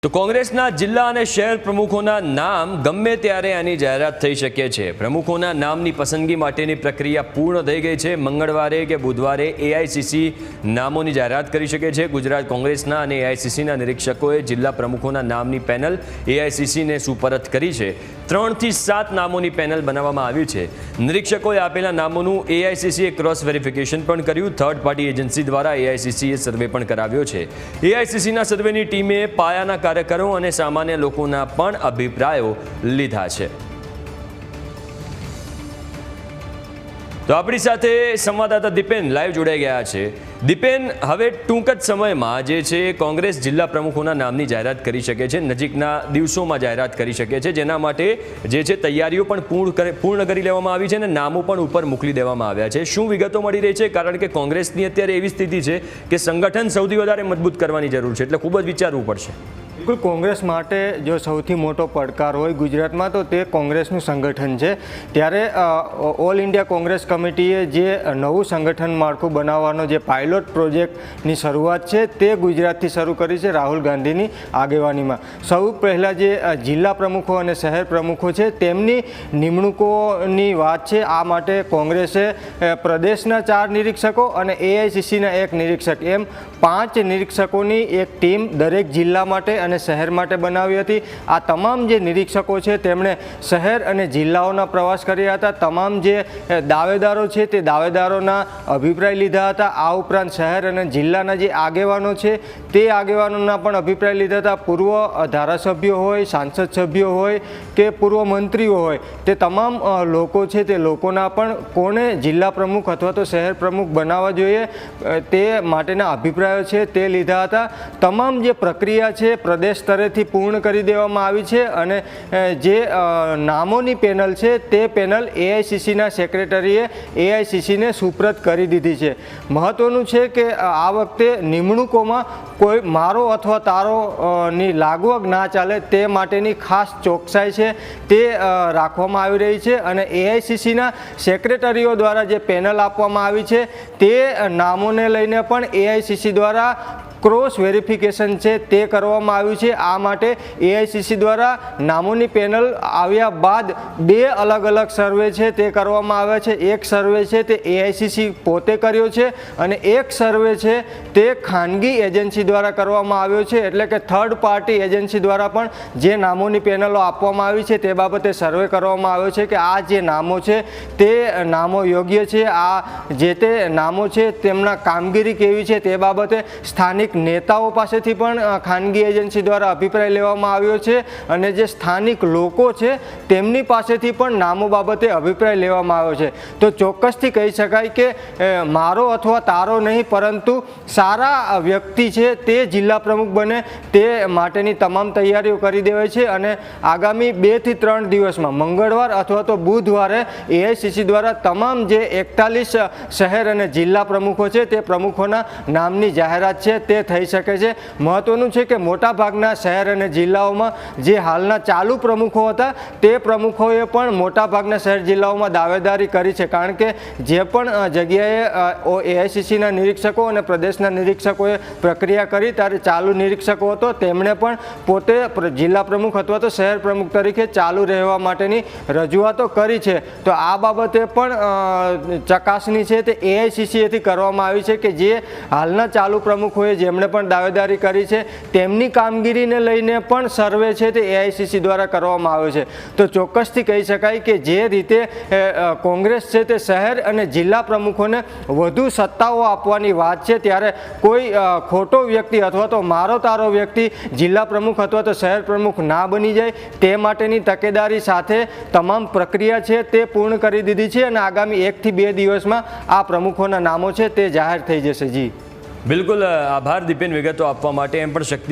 તો કોંગ્રેસના જિલ્લા અને શહેર પ્રમુખોના નામ ગમે ત્યારે આની જાહેરાત થઈ શકે છે। પ્રમુખોના નામની પસંદગી માટેની પ્રક્રિયા પૂર્ણ થઈ ગઈ છે। મંગળવારે કે બુધવારે એઆઈસીસી નામોની જાહેરાત કરી શકે છે। ગુજરાત કોંગ્રેસના અને એઆઈસીસીના નિરીક્ષકોએ જિલ્લા પ્રમુખોના નામની પેનલ એઆઈસીસીને સુપરત કરી છે। 3 થી 7 નામોની પેનલ બનાવવામાં આવી છે। નિરીક્ષકોએ આપેલા નામોનું એઆઈસીસીએ ક્રોસ વેરિફિકેશન પણ કર્યું। થર્ડ પાર્ટી એજન્સી દ્વારા એઆઈસીસીએ સર્વે પણ કરાવ્યો છે। એઆઈસીસીના સર્વેની ટીમે પાયાના કાર્યકરો અને સામાન્ય લોકોના પણ અભિપ્રાયો લીધા છે। તો આપણી સાથે સંવાદદાતા દીપેન લાઈવ જોડાઈ ગયા છે। દીપેન, હવે ટૂંક જ સમયમાં જે છે કોંગ્રેસ જિલ્લા પ્રમુખોના નામની જાહેરાત કરી શકે છે, નજીકના દિવસોમાં જાહેરાત કરી શકે છે, જેના માટે જે છે તૈયારીઓ પણ પૂર્ણ કરી લેવામાં આવી છે અને નામો પણ ઉપર મોકલી દેવામાં આવ્યા છે। શું વિગતો મળી રહી છે? કારણ કે કોંગ્રેસની અત્યારે એવી સ્થિતિ છે કે સંગઠન સૌથી વધારે મજબૂત કરવાની જરૂર છે, એટલે ખૂબ જ વિચારવું પડશે। બિલકુલ, કોંગ્રેસ માટે જો સૌથી મોટો પડકાર હોય ગુજરાતમાં તો તે કોંગ્રેસનું સંગઠન છે। ત્યારે ઓલ ઇન્ડિયા કોંગ્રેસ કમિટીએ જે નવું સંગઠન માળખું બનાવવાનો જે પાયલોટ પ્રોજેક્ટની શરૂઆત છે તે ગુજરાતથી શરૂ કરી છે રાહુલ ગાંધીની આગેવાનીમાં। સૌ પહેલાં જે જિલ્લા પ્રમુખો અને શહેર પ્રમુખો છે તેમની નિમણૂકોની વાત છે। આ માટે કોંગ્રેસે પ્રદેશના 4 નિરીક્ષકો અને એઆઈસીસીના 1 નિરીક્ષક એમ 5 નિરીક્ષકોની એક ટીમ દરેક જિલ્લા માટે અને શહેર માટે બનાવી હતી। આ તમામ જે નિરીક્ષકો છે તેમણે શહેર અને જિલ્લાઓના પ્રવાસ કર્યા હતા। તમામ જે દાવેદારો છે તે દાવેદારોના અભિપ્રાય લીધા હતા। આ ઉપરાંત શહેર અને જિલ્લાના જે આગેવાનો છે તે આગેવાનોના પણ અભિપ્રાય લીધા હતા। પૂર્વ ધારાસભ્યો હોય, સાંસદ સભ્યો હોય કે પૂર્વ મંત્રીઓ હોય, તે તમામ લોકો છે તે લોકોના પણ કોને જિલ્લા પ્રમુખ અથવા તો શહેર પ્રમુખ બનાવવા જોઈએ તે માટેના અભિપ્રાયો છે તે લીધા હતા। તમામ જે પ્રક્રિયા છે પ્રદેશ સ્તરેથી પૂર્ણ કરી દેવામાં આવી છે અને જે નામોની પેનલ છે તે પેનલ એઆઈસીસીના સેક્રેટરીએ એઆઈસીસીને સુપ્રત કરી દીધી છે। મહત્ત્વનું છે કે આ વખતે નિમણૂકોમાં કોઈ મારો અથવા તારો ની લાગવગ ના ચાલે તે માટેની ખાસ ચોકસાઈ છે તે રાખવામાં આવી રહી છે અને એઆઈસીસીના સેક્રેટરીઓ દ્વારા જે પેનલ આપવામાં આવી છે તે નામોને લઈને પણ એઆઈસીસી દ્વારા ક્રોસ વેરિફિકેશન છે તે કરવામાં આવ્યું છે। આ માટે એઆઈસીસી દ્વારા નામોની પેનલ આવ્યા બાદ 2 અલગ અલગ સર્વે છે તે કરવામાં આવ્યા છે। એક સર્વે છે તે એઆઈસીસી પોતે કર્યો છે અને એક સર્વે છે તે ખાનગી એજન્સી દ્વારા કરવામાં આવ્યો છે, એટલે કે થર્ડ પાર્ટી એજન્સી દ્વારા પણ જે નામોની પેનલો આપવામાં આવી છે તે બાબતે સર્વે કરવામાં આવ્યો છે કે આ જે નામો છે તે નામો યોગ્ય છે, આ જે તે નામો છે તેમના કામગીરી કેવી છે તે બાબતે સ્થાનિક નેતાઓ પાસેથી પણ ખાનગી એજન્સી દ્વારા અભિપ્રાય લેવામાં આવ્યો છે અને જે સ્થાનિક લોકો છે તેમની પાસેથી પણ નામો બાબતે અભિપ્રાય લેવામાં આવ્યો છે। તો ચોક્કસથી કહી શકાય કે મારો અથવા તારો નહીં પરંતુ સારા વ્યક્તિ છે તે જિલ્લા પ્રમુખ બને તે માટેની તમામ તૈયારીઓ કરી દેવાય છે અને આગામી 2 થી 3 દિવસમાં મંગળવાર અથવા તો બુધવારે એઆઈસીસી દ્વારા તમામ જે 41 શહેર અને જિલ્લા પ્રમુખો છે તે પ્રમુખોના નામની જાહેરાત છે તે થઈ શકે છે। મહત્વનું છે કે મોટાભાગના શહેર અને જિલ્લાઓમાં જે હાલના ચાલુ પ્રમુખો હતા તે પ્રમુખોએ પણ મોટાભાગના શહેર જિલ્લાઓમાં દાવેદારી કરી છે, કારણ કે જે પણ જગ્યાએ એઆઈસીસીના નિરીક્ષકો અને પ્રદેશના નિરીક્ષકોએ પ્રક્રિયા કરી ત્યારે ચાલુ નિરીક્ષકો હતો તેમણે પણ પોતે જિલ્લા પ્રમુખ અથવા તો શહેર પ્રમુખ તરીકે ચાલુ રહેવા માટેની રજૂઆતો કરી છે। તો આ બાબતે પણ ચકાસણી છે તે એઆઈસીસીએથી કરવામાં આવી છે કે જે હાલના ચાલુ પ્રમુખોએ જેમણે પણ દાવેદારી કરી છે તેમની કામગીરીને લઈને પણ સર્વે છે તે એઆઈસીસી દ્વારા કરવામાં આવ્યો છે। તો ચોક્કસથી કહી શકાય કે જે રીતે કોંગ્રેસ છે તે શહેર અને જિલ્લા પ્રમુખોને વધુ સત્તાઓ આપવાની વાત છે ત્યારે કોઈ ખોટો વ્યક્તિ અથવા તો મારો તારો વ્યક્તિ જિલ્લા પ્રમુખ અથવા તો શહેર પ્રમુખ ના બની જાય તે માટેની તકેદારી સાથે તમામ પ્રક્રિયા છે તે પૂર્ણ કરી દીધી છે અને આગામી 1 થી 2 દિવસમાં આ પ્રમુખોના નામો છે તે જાહેર થઈ જશે। જી બિલકુલ, આભાર દીપેન વિગતો આપવા માટે। એમ પણ શક્તિ